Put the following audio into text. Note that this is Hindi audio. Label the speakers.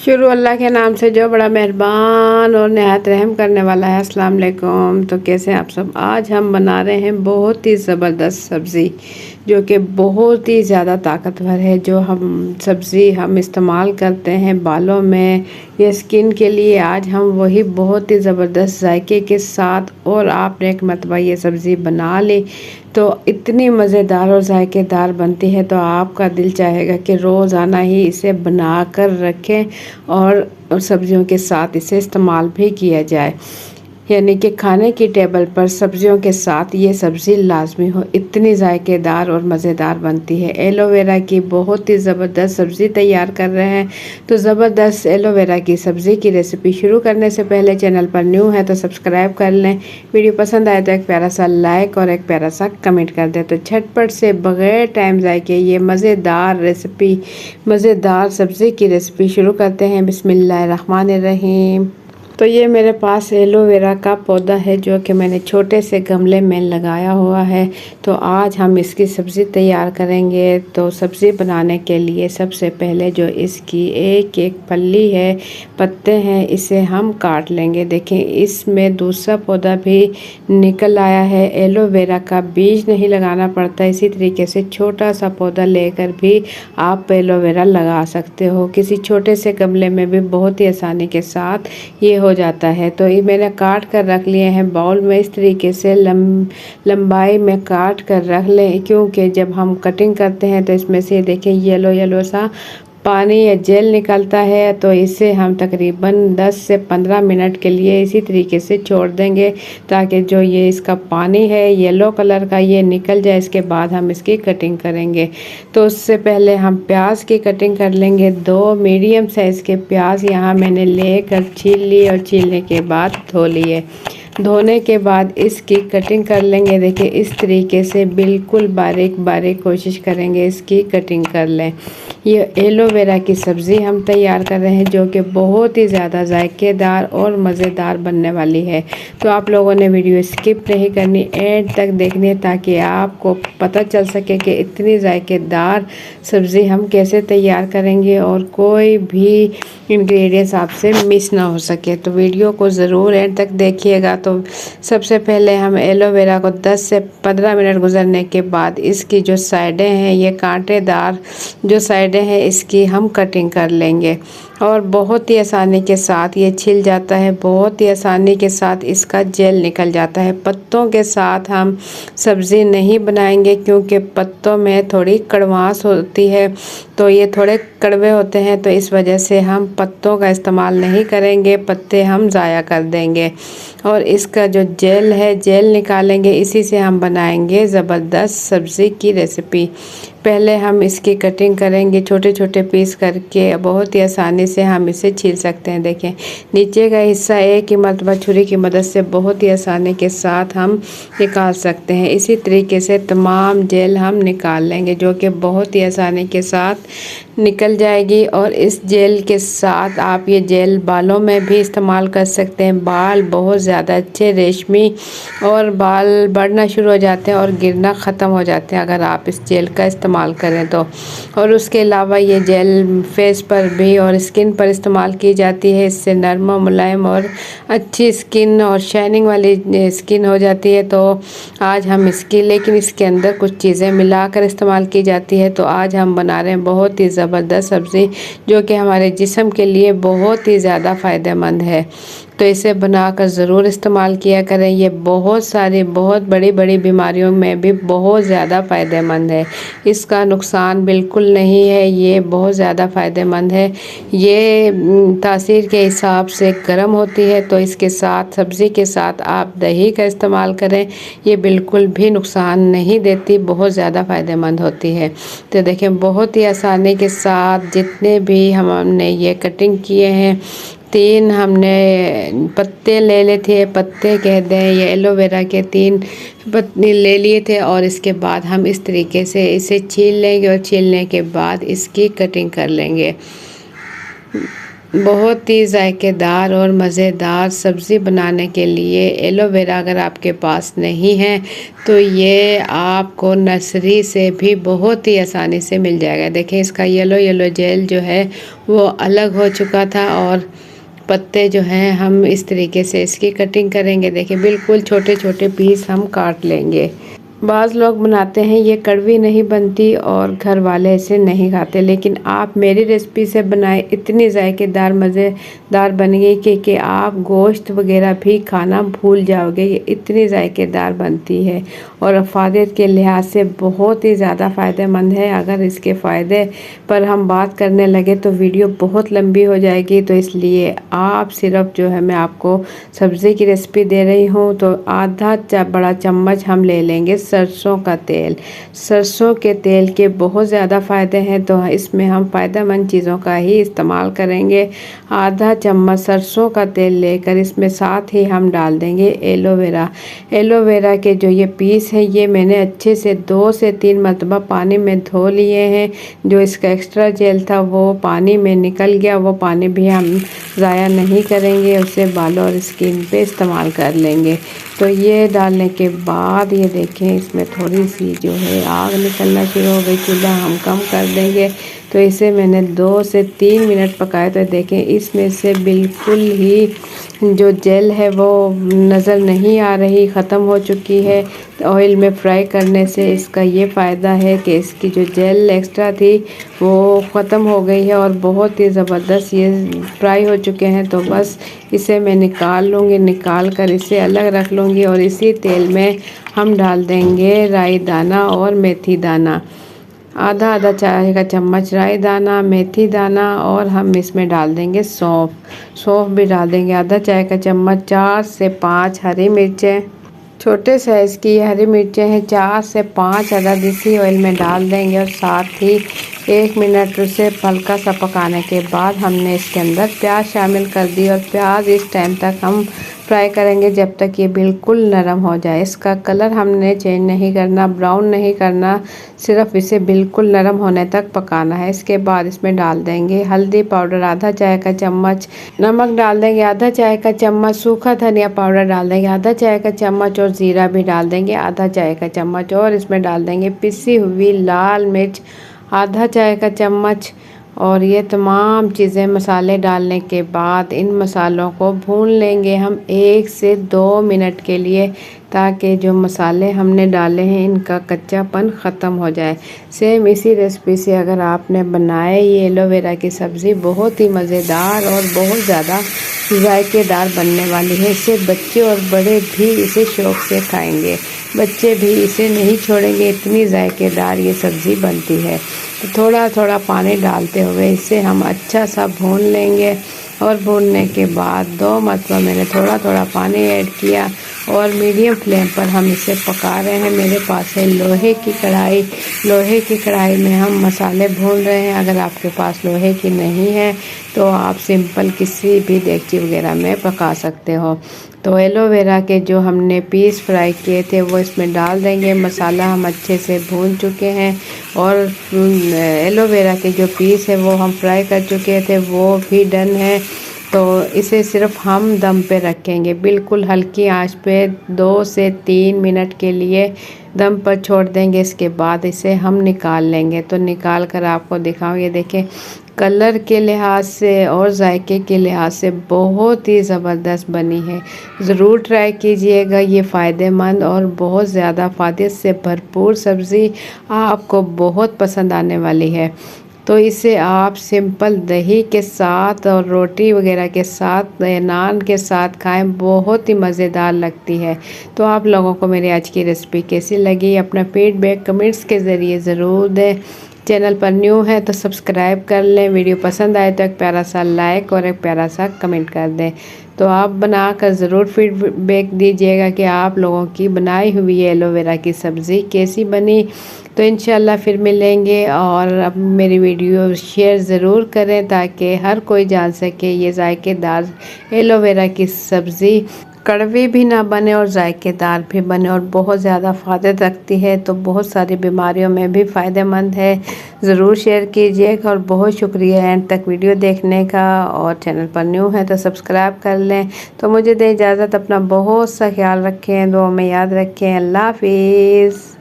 Speaker 1: शुरू अल्लाह के नाम से जो बड़ा मेहरबान और नहायत रहम करने वाला है। अस्सलाम वालेकुम। तो कैसे हैं आप सब। आज हम बना रहे हैं बहुत ही ज़बरदस्त सब्ज़ी जो कि बहुत ही ज़्यादा ताकतवर है। जो हम सब्ज़ी हम इस्तेमाल करते हैं बालों में या स्किन के लिए, आज हम वही बहुत ही ज़बरदस्त जायके के साथ, और आपने एक मरतबा ये सब्ज़ी बना ली तो इतनी मज़ेदार और जायकेदार बनती है तो आपका दिल चाहेगा कि रोज़ाना ही इसे बना कर रखें और सब्जियों के साथ इसे इस्तेमाल भी किया जाए। यानी कि खाने की टेबल पर सब्जियों के साथ ये सब्ज़ी लाजमी हो, इतनी जायकेदार और मज़ेदार बनती है। एलोवेरा की बहुत ही ज़बरदस्त सब्ज़ी तैयार कर रहे हैं। तो ज़बरदस्त एलोवेरा की सब्ज़ी की रेसिपी शुरू करने से पहले चैनल पर न्यू है तो सब्सक्राइब कर लें। वीडियो पसंद आए तो एक प्यारा सा लाइक और एक प्यारा सा कमेंट कर दें। तो झटपट से बग़ैर टाइम ज़ाय के ये मज़ेदार रेसिपी, मज़ेदार सब्ज़ी की रेसिपी शुरू करते हैं। बिस्मिल्लाहिर्रहमानिर्रहीम। तो ये मेरे पास एलोवेरा का पौधा है जो कि मैंने छोटे से गमले में लगाया हुआ है। तो आज हम इसकी सब्ज़ी तैयार करेंगे। तो सब्ज़ी बनाने के लिए सबसे पहले जो इसकी एक एक पल्ली है, पत्ते हैं, इसे हम काट लेंगे। देखें इसमें दूसरा पौधा भी निकल आया है। एलोवेरा का बीज नहीं लगाना पड़ता। इसी तरीके से छोटा सा पौधा लेकर भी आप एलोवेरा लगा सकते हो। किसी छोटे से गमले में भी बहुत ही आसानी के साथ ये हो जाता है। तो ये मैंने काट कर रख लिए हैं बाउल में। इस तरीके से लंबाई में काट कर रख लें, क्योंकि जब हम कटिंग करते हैं तो इसमें से देखें येलो येलो सा पानी या जेल निकलता है। तो इसे हम तकरीबन 10 से 15 मिनट के लिए इसी तरीके से छोड़ देंगे ताकि जो ये इसका पानी है येलो कलर का ये निकल जाए। इसके बाद हम इसकी कटिंग करेंगे। तो उससे पहले हम प्याज की कटिंग कर लेंगे। 2 मीडियम साइज़ के प्याज यहाँ मैंने लेकर छील लिए और छीलने के बाद धो लिए। धोने के बाद इसकी कटिंग कर लेंगे। देखिए इस तरीके से बिल्कुल बारीक बारीक कोशिश करेंगे इसकी कटिंग कर लें। ये एलोवेरा की सब्ज़ी हम तैयार कर रहे हैं जो कि बहुत ही ज़्यादा जायकेदार और मज़ेदार बनने वाली है। तो आप लोगों ने वीडियो स्किप नहीं करनी, एंड तक देखनी है ताकि आपको पता चल सके कि इतनी जायकेदार सब्ज़ी हम कैसे तैयार करेंगे और कोई भी इंग्रेडिएंट्स आपसे मिस ना हो सके। तो वीडियो को ज़रूर एंड तक देखिएगा। तो सबसे पहले हम एलोवेरा को 10 से 15 मिनट गुजरने के बाद इसकी जो साइडें हैं, ये कांटेदार जो साइडें हैं, इसकी हम कटिंग कर लेंगे और बहुत ही आसानी के साथ ये छिल जाता है। बहुत ही आसानी के साथ इसका जेल निकल जाता है। पत्तों के साथ हम सब्ज़ी नहीं बनाएंगे क्योंकि पत्तों में थोड़ी कड़वास होती है, तो ये थोड़े कड़वे होते हैं, तो इस वजह से हम पत्तों का इस्तेमाल नहीं करेंगे। पत्ते हम ज़ाया कर देंगे और इसका जो जेल है जेल निकालेंगे। इसी से हम बनाएंगे ज़बरदस्त सब्ज़ी की रेसिपी। पहले हम इसकी कटिंग करेंगे छोटे छोटे पीस करके। बहुत ही आसानी से हम इसे छील सकते हैं। देखें नीचे का हिस्सा एक ही मरतबा छुरी की मदद से बहुत ही आसानी के साथ हम निकाल सकते हैं। इसी तरीके से तमाम जेल हम निकाल लेंगे जो कि बहुत ही आसानी के साथ निकल जाएगी। और इस जेल के साथ आप ये जेल बालों में भी इस्तेमाल कर सकते हैं। बाल बहुत ज़्यादा अच्छे रेशमी और बाल बढ़ना शुरू हो जाते हैं और गिरना ख़त्म हो जाते हैं अगर आप इस जेल का इस्तेमाल करें तो। और उसके अलावा ये जेल फेस पर भी और स्किन पर इस्तेमाल की जाती है। इससे नरम और मुलायम और अच्छी स्किन और शाइनिंग वाली स्किन हो जाती है। तो आज हम इसकी, लेकिन इसके अंदर कुछ चीज़ें मिलाकर इस्तेमाल की जाती है। तो आज हम बना रहे हैं बहुत ही ज़बरदस्त सब्ज़ी जो कि हमारे जिस्म के लिए बहुत ही ज़्यादा फ़ायदेमंद है। तो इसे बनाकर ज़रूर इस्तेमाल किया करें। ये बहुत सारी बहुत बड़ी बड़ी बीमारियों में भी बहुत ज़्यादा फ़ायदेमंद है। इसका नुकसान बिल्कुल नहीं है, ये बहुत ज़्यादा फ़ायदेमंद है। ये तासीर के हिसाब से गर्म होती है। तो इसके साथ सब्ज़ी के साथ आप दही का इस्तेमाल करें, ये बिल्कुल भी नुकसान नहीं देती, बहुत ज़्यादा फ़ायदेमंद होती है। तो देखें बहुत ही आसानी के साथ जितने भी हमने ये कटिंग किए हैं, 3 हमने पत्ते ले लिए थे, पत्ते कह दें ये एलोवेरा के 3 पत्ते ले लिए थे। और इसके बाद हम इस तरीके से इसे छील लेंगे और छीलने के बाद इसकी कटिंग कर लेंगे। बहुत ही जायकेदार और मज़ेदार सब्ज़ी बनाने के लिए एलोवेरा अगर आपके पास नहीं है तो ये आपको नर्सरी से भी बहुत ही आसानी से मिल जाएगा। देखें इसका येलो येलो जेल जो है वो अलग हो चुका था और पत्ते जो हैं हम इस तरीके से इसकी कटिंग करेंगे। देखिए बिल्कुल छोटे छोटे पीस हम काट लेंगे। बाज़ लोग बनाते हैं ये कड़वी नहीं बनती और घर वाले इसे नहीं खाते, लेकिन आप मेरी रेसिपी से बनाए इतनी जायकेदार मज़ेदार बनेगी कि आप गोश्त वगैरह भी खाना भूल जाओगे। ये इतनी जायकेदार बनती है और अफादियत के लिहाज से बहुत ही ज़्यादा फ़ायदेमंद है। अगर इसके फ़ायदे पर हम बात करने लगे तो वीडियो बहुत लंबी हो जाएगी, तो इसलिए आप सिर्फ जो है मैं आपको सब्ज़ी की रेसिपी दे रही हूँ। तो आधा बड़ा चम्मच हम ले लेंगे सरसों का तेल। सरसों के तेल के बहुत ज़्यादा फ़ायदे हैं, तो इसमें हम फ़ायदेमंद चीज़ों का ही इस्तेमाल करेंगे। आधा चम्मच सरसों का तेल लेकर इसमें साथ ही हम डाल देंगे एलोवेरा। एलोवेरा के जो ये पीस है ये मैंने अच्छे से 2 से 3 मरतबा पानी में धो लिए हैं। जो इसका एक्स्ट्रा जेल था वो पानी में निकल गया, वो पानी भी हम ज़ाया नहीं करेंगे, उसे बालों और स्किन पे इस्तेमाल कर लेंगे। तो ये डालने के बाद ये देखें इसमें थोड़ी सी जो है आग निकलना शुरू हो गई। चूल्हा हम कम कर देंगे। तो इसे मैंने 2 से 3 मिनट पकाया। तो देखें इसमें से बिल्कुल ही जो जेल है वो नज़र नहीं आ रही, ख़त्म हो चुकी है। ऑयल में फ्राई करने से इसका ये फ़ायदा है कि इसकी जो जेल एक्स्ट्रा थी वो ख़त्म हो गई है और बहुत ही ज़बरदस्त ये फ्राई हो चुके हैं। तो बस इसे मैं निकाल लूँगी, निकाल कर इसे अलग रख लूँगी और इसी तेल में हम डाल देंगे राई दाना और मेथी दाना। आधा आधा चाय का चम्मच राई दाना, मेथी दाना और हम इसमें डाल देंगे सौंफ। सौंफ भी डाल देंगे आधा चाय का चम्मच। 4 से 5 हरी मिर्चें, छोटे साइज़ की हरी मिर्चें हैं। 4 से 5 अदद इसी ऑयल में डाल देंगे और साथ ही 1 मिनट उसे हल्का सा पकाने के बाद हमने इसके अंदर प्याज शामिल कर दी और प्याज इस टाइम तक हम फ्राई करेंगे जब तक ये बिल्कुल नरम हो जाए। इसका कलर हमने चेंज नहीं करना, ब्राउन नहीं करना, सिर्फ इसे बिल्कुल नरम होने तक पकाना है। इसके बाद इसमें डाल देंगे हल्दी पाउडर आधा चाय का चम्मच, नमक डाल देंगे आधा चाय का चम्मच, सूखा धनिया पाउडर डाल देंगे आधा चाय का चम्मच और ज़ीरा भी डाल देंगे आधा चाय का चम्मच और इसमें डाल देंगे पिसी हुई लाल मिर्च आधा चाय का चम्मच। और ये तमाम चीज़ें मसाले डालने के बाद इन मसालों को भून लेंगे हम 1 से 2 मिनट के लिए, ताकि जो मसाले हमने डाले हैं इनका कच्चापन ख़त्म हो जाए। सेम इसी रेसिपी से अगर आपने बनाए ये एलोवेरा की सब्ज़ी बहुत ही मज़ेदार और बहुत ज़्यादा जायकेदार बनने वाली है। इससे बच्चे और बड़े भी इसे शौक़ से खाएंगे, बच्चे भी इसे नहीं छोड़ेंगे, इतनी जायकेदार ये सब्ज़ी बनती है। तो थोड़ा थोड़ा पानी डालते हुए इसे हम अच्छा सा भून लेंगे और भूनने के बाद 2 मरतबा मैंने थोड़ा थोड़ा पानी ऐड किया और मीडियम फ्लेम पर हम इसे पका रहे हैं। मेरे पास है लोहे की कढ़ाई, लोहे की कढ़ाई में हम मसाले भून रहे हैं। अगर आपके पास लोहे की नहीं है तो आप सिंपल किसी भी देगची वगैरह में पका सकते हो। तो एलोवेरा के जो हमने पीस फ्राई किए थे वो इसमें डाल देंगे। मसाला हम अच्छे से भून चुके हैं और एलोवेरा के जो पीस है वो हम फ्राई कर चुके थे वो भी डन है। तो इसे सिर्फ हम दम पे रखेंगे, बिल्कुल हल्की आंच पे 2 से 3 मिनट के लिए दम पर छोड़ देंगे। इसके बाद इसे हम निकाल लेंगे। तो निकाल कर आपको दिखाऊँ, ये देखें कलर के लिहाज से और जायके के लिहाज से बहुत ही ज़बरदस्त बनी है। ज़रूर ट्राई कीजिएगा, ये फ़ायदेमंद और बहुत ज़्यादा फ़ायदे से भरपूर सब्ज़ी आपको बहुत पसंद आने वाली है। तो इसे आप सिंपल दही के साथ और रोटी वगैरह के साथ, नान के साथ खाएं, बहुत ही मज़ेदार लगती है। तो आप लोगों को मेरी आज की रेसिपी कैसी लगी अपना फीडबैक कमेंट्स के ज़रिए ज़रूर दें। चैनल पर न्यू है तो सब्सक्राइब कर लें, वीडियो पसंद आए तो एक प्यारा सा लाइक और एक प्यारा सा कमेंट कर दें। तो आप बनाकर ज़रूर फीडबैक दीजिएगा कि आप लोगों की बनाई हुई एलोवेरा की सब्ज़ी कैसी बनी। तो इंशाल्लाह फिर मिलेंगे और अब मेरी वीडियो शेयर ज़रूर करें ताकि हर कोई जान सके ये जायकेदार एलोवेरा की सब्ज़ी कड़वी भी ना बने और जायकेदार भी बने और बहुत ज़्यादा फ़ायदे रखती है, तो बहुत सारी बीमारियों में भी फ़ायदेमंद है। ज़रूर शेयर कीजिएगा और बहुत शुक्रिया एंड तक वीडियो देखने का। और चैनल पर न्यू है तो सब्सक्राइब कर लें। तो मुझे दें इजाज़त, अपना बहुत सा ख्याल रखें, दुआ में याद रखें। अल्लाह हाफिज़।